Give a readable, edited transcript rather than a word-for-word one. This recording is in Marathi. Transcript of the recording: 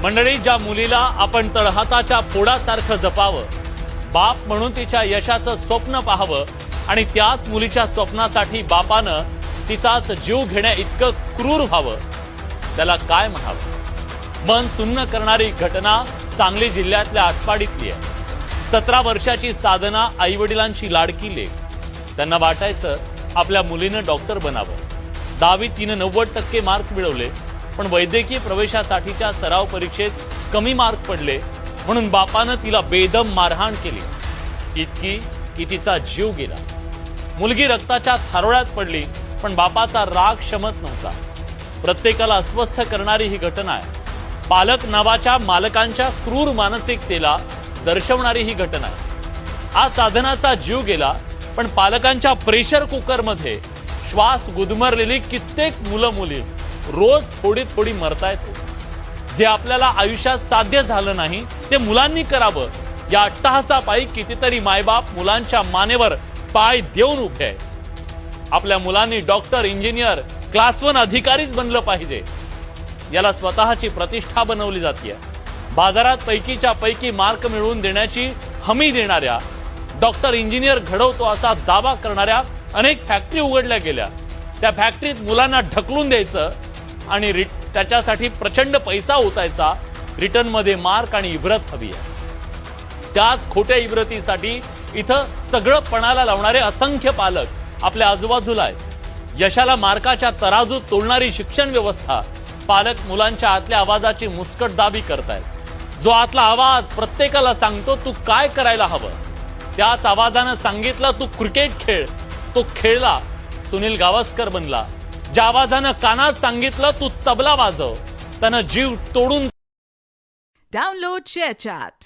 मंडळी, ज्या मुलीला आपण तळहाताच्या फोडासारखं जपावं, बाप म्हणून तिच्या यशाचं स्वप्न पाहावं आणि त्याच मुलीच्या स्वप्नासाठी बापानं तिचाच जीव घेण्या इतकं क्रूर व्हावं, त्याला काय म्हणावं? मन सुन्न करणारी घटना सांगली जिल्ह्यातल्या आटपाडीतली आहे. 17 वर्षाची साधना आईवडिलांची लाडकी लेक. त्यांना वाटायचं आपल्या मुलीनं डॉक्टर बनावं. 10वीत तिनं 90% मार्क मिळवले, पण वैद्यकीय प्रवेशासाठीच्या सराव परीक्षेत कमी मार्क पडले म्हणून बापानं तिला बेदम मारहाण केली, इतकी की तिचा जीव गेला. मुलगी रक्ताच्या थारोळ्यात पडली, पण बापाचा राग शमत नव्हता. प्रत्येकाला अस्वस्थ करणारी ही घटना आहे. पालक नावाच्या मालकांच्या क्रूर मानसिकतेला दर्शवणारी ही घटना आहे. आज साधनाचा जीव गेला, पण पालकांच्या प्रेशर कुकरमध्ये श्वास गुदमरलेली कित्येक मुलं मुली रोज थोडी थोडी मरतायत. जे आपल्याला आयुष्यात साध्य झालं नाही ते मुलांनी करावं, या अट्टहासापायी कितीतरी मायबाप मुलांच्या मानेवर पाय देऊन उभे आहेत. आपल्या मुलांनी डॉक्टर, इंजिनियर, क्लास 1 अधिकारीच बनलं पाहिजे, याला स्वतःची प्रतिष्ठा बनवली जाते. बाजारात पैकीच्या पैकी मार्क मिळवून देण्याची हमी देणाऱ्या, डॉक्टर, इंजिनियर घडवतो असा दावा करणाऱ्या अनेक फॅक्टरी उघडल्या गेल्या. त्या फॅक्टरीत मुलांना ढकलून द्यायचं आणि त्याच्यासाठी प्रचंड पैसा ओतायचा. रिटर्न मध्ये मार्क आणि इब्रत हवी आहे. त्याच खोट्या इब्रतीसाठी इथं सगळं पणाला लावणारे असंख्य पालक आपल्या आजूबाजूला आहेत. यशाला मार्काच्या तराजूत तोलणारी शिक्षण व्यवस्था पालक मुलांच्या आतल्या आवाजाची मुस्कटदाबी करतायत. जो आतला आवाज प्रत्येकाला सांगतो तू काय करायला हवं, त्याच आवाजानं सांगितलं तू क्रिकेट खेळ, तो खेळला, सुनील गावस्कर बनला. ज्या आवाजानं कानात सांगितलं तू तबला वाजव, त्यानं जीव तोडून. Download share chat.